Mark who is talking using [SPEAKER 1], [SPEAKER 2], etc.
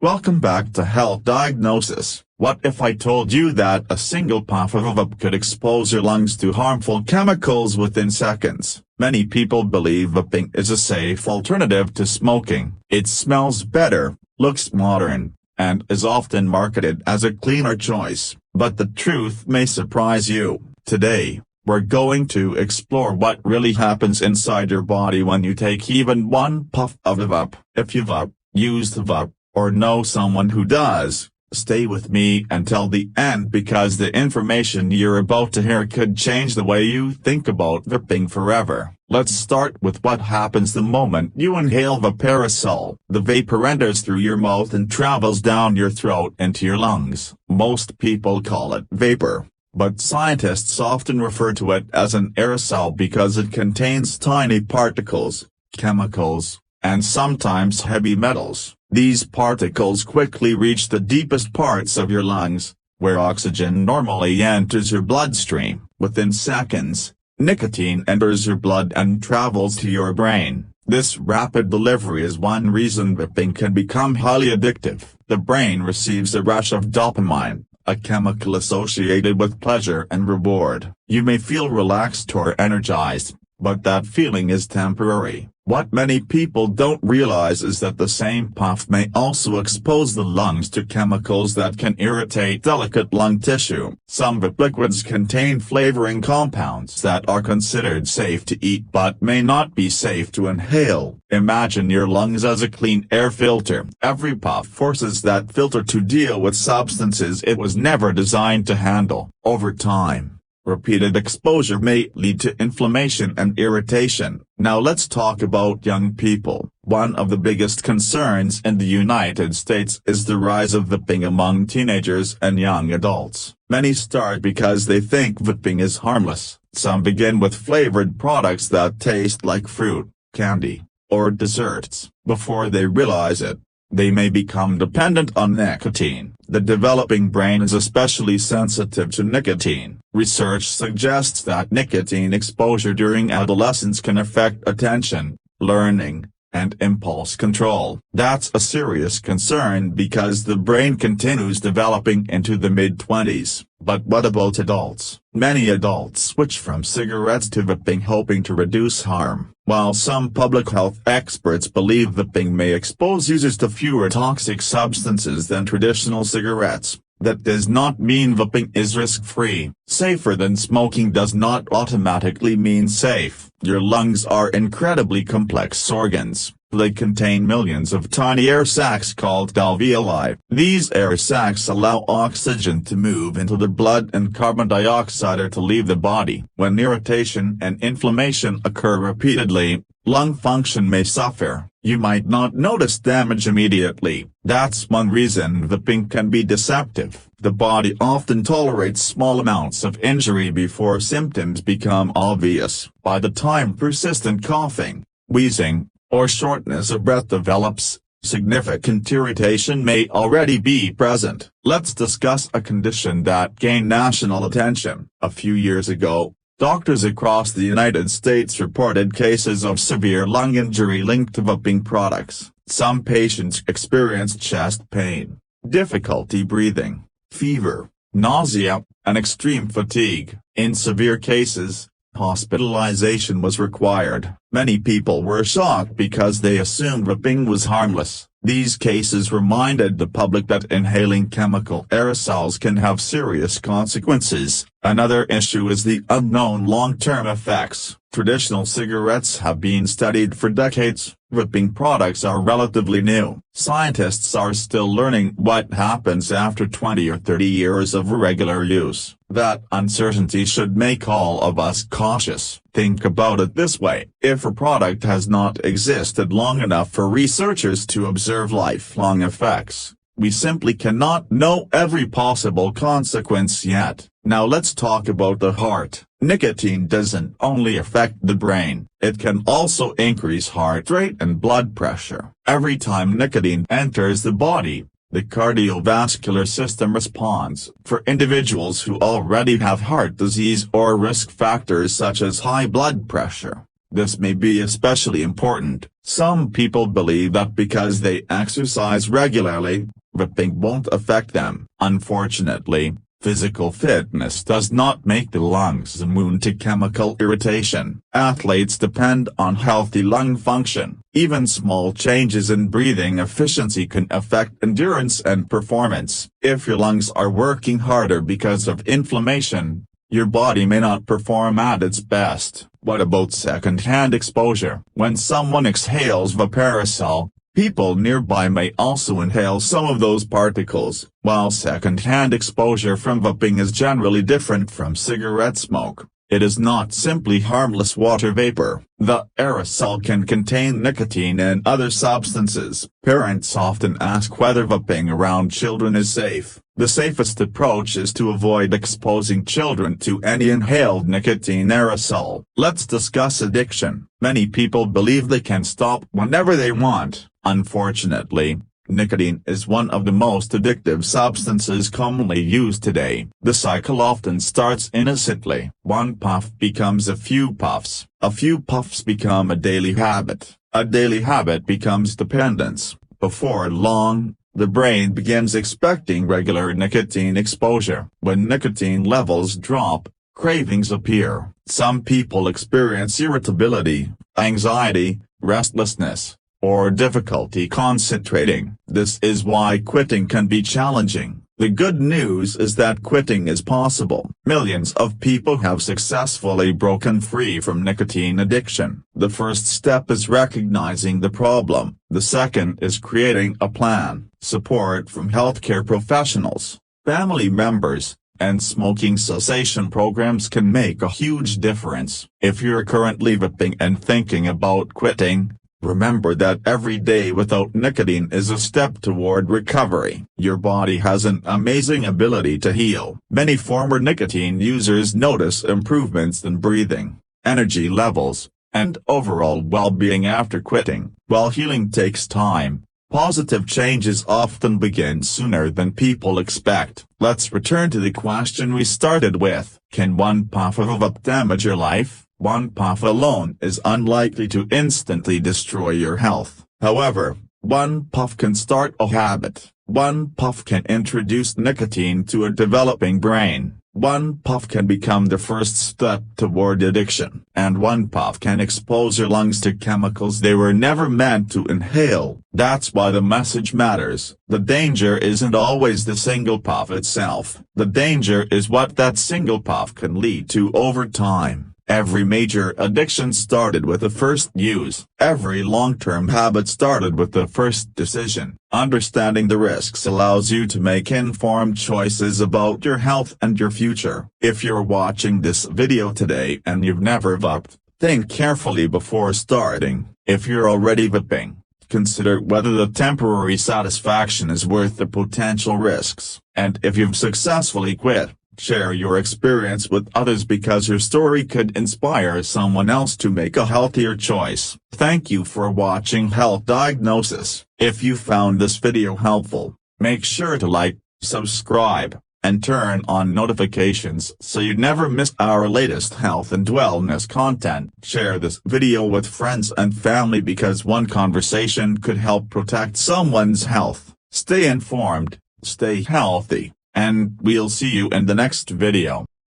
[SPEAKER 1] Welcome back to Health Diagnosis. What if I told you that a single puff of a vape could expose your lungs to harmful chemicals within seconds? Many people believe vaping is a safe alternative to smoking. It smells better, looks modern, and is often marketed as a cleaner choice. But the truth may surprise you. Today, we're going to explore what really happens inside your body when you take even one puff of a vape. If you vape, use the vape, or know someone who does, stay with me until the end because the information you're about to hear could change the way you think about vaping forever. Let's start with what happens the moment you inhale vape aerosol. The vapor enters through your mouth and travels down your throat into your lungs. Most people call it vapor, but scientists often refer to it as an aerosol because it contains tiny particles, chemicals, and sometimes heavy metals. These particles quickly reach the deepest parts of your lungs, where oxygen normally enters your bloodstream. Within seconds, nicotine enters your blood and travels to your brain. This rapid delivery is one reason vaping can become highly addictive. The brain receives a rush of dopamine, a chemical associated with pleasure and reward. You may feel relaxed or energized, but that feeling is temporary. What many people don't realize is that the same puff may also expose the lungs to chemicals that can irritate delicate lung tissue. Some vape liquids contain flavoring compounds that are considered safe to eat but may not be safe to inhale. Imagine your lungs as a clean air filter. Every puff forces that filter to deal with substances it was never designed to handle. Over time, repeated exposure may lead to inflammation and irritation. Now let's talk about young people. One of the biggest concerns in the United States is the rise of vaping among teenagers and young adults. Many start because they think vaping is harmless. Some begin with flavored products that taste like fruit, candy, or desserts. Before they realize it, they may become dependent on nicotine. The developing brain is especially sensitive to nicotine. Research suggests that nicotine exposure during adolescence can affect attention, learning, and impulse control. That's a serious concern because the brain continues developing into the mid-20s. But what about adults? Many adults switch from cigarettes to vaping hoping to reduce harm. While some public health experts believe vaping may expose users to fewer toxic substances than traditional cigarettes, that does not mean vaping is risk-free. Safer than smoking does not automatically mean safe. Your lungs are incredibly complex organs. They contain millions of tiny air sacs called alveoli. These air sacs allow oxygen to move into the blood and carbon dioxide to leave the body. When irritation and inflammation occur repeatedly, lung function may suffer. You might not notice damage immediately. That's one reason vaping can be deceptive. The body often tolerates small amounts of injury before symptoms become obvious. By the time persistent coughing, wheezing, or shortness of breath develops, significant irritation may already be present. Let's discuss a condition that gained national attention. A few years ago, doctors across the United States reported cases of severe lung injury linked to vaping products. Some patients experienced chest pain, difficulty breathing, fever, nausea, and extreme fatigue. In severe cases, hospitalization was required. Many people were shocked because they assumed vaping was harmless. These cases reminded the public that inhaling chemical aerosols can have serious consequences. Another issue is the unknown long-term effects. Traditional cigarettes have been studied for decades. Vaping products are relatively new. Scientists are still learning what happens after 20 or 30 years of regular use. That uncertainty should make all of us cautious. Think about it this way. If a product has not existed long enough for researchers to observe lifelong effects, we simply cannot know every possible consequence yet. Now let's talk about the heart. Nicotine doesn't only affect the brain, it can also increase heart rate and blood pressure. Every time nicotine enters the body, the cardiovascular system responds. For individuals who already have heart disease or risk factors such as high blood pressure, This may be especially important. Some people believe that because they exercise regularly, vaping won't affect them. Unfortunately, physical fitness does not make the lungs immune to chemical irritation. Athletes depend on healthy lung function. Even small changes in breathing efficiency can affect endurance and performance. If your lungs are working harder because of inflammation, your body may not perform at its best. What about second-hand exposure? When someone exhales vaporizol, people nearby may also inhale some of those particles. While second-hand exposure from vaping is generally different from cigarette smoke, it is not simply harmless water vapor. The aerosol can contain nicotine and other substances. Parents often ask whether vaping around children is safe. The safest approach is to avoid exposing children to any inhaled nicotine aerosol. Let's discuss addiction. Many people believe they can stop whenever they want. Unfortunately, nicotine is one of the most addictive substances commonly used today. The cycle often starts innocently. One puff becomes a few puffs. A few puffs become a daily habit. A daily habit becomes dependence. Before long, the brain begins expecting regular nicotine exposure. When nicotine levels drop, cravings appear. Some people experience irritability, anxiety, restlessness, or difficulty concentrating. This is why quitting can be challenging. The good news is that quitting is possible. Millions of people have successfully broken free from nicotine addiction. The first step is recognizing the problem. The second is creating a plan. Support from healthcare professionals, family members, and smoking cessation programs can make a huge difference. If you're currently vaping and thinking about quitting, remember that every day without nicotine is a step toward recovery. Your body has an amazing ability to heal. Many former nicotine users notice improvements in breathing, energy levels, and overall well-being after quitting. While healing takes time, positive changes often begin sooner than people expect. Let's return to the question we started with. Can one puff of a vape damage your life? One puff alone is unlikely to instantly destroy your health. However, one puff can start a habit. One puff can introduce nicotine to a developing brain. One puff can become the first step toward addiction. And one puff can expose your lungs to chemicals they were never meant to inhale. That's why the message matters. The danger isn't always the single puff itself. The danger is what that single puff can lead to over time. Every major addiction started with the first use. Every long-term habit started with the first decision. Understanding the risks allows you to make informed choices about your health and your future. If you're watching this video today and you've never vaped, think carefully before starting. If you're already vaping, consider whether the temporary satisfaction is worth the potential risks. And if you've successfully quit, share your experience with others because your story could inspire someone else to make a healthier choice. Thank you for watching Health Diagnosis. If you found this video helpful, make sure to like, subscribe, and turn on notifications so you never miss our latest health and wellness content. Share this video with friends and family because one conversation could help protect someone's health. Stay informed, stay healthy, and we'll see you in the next video.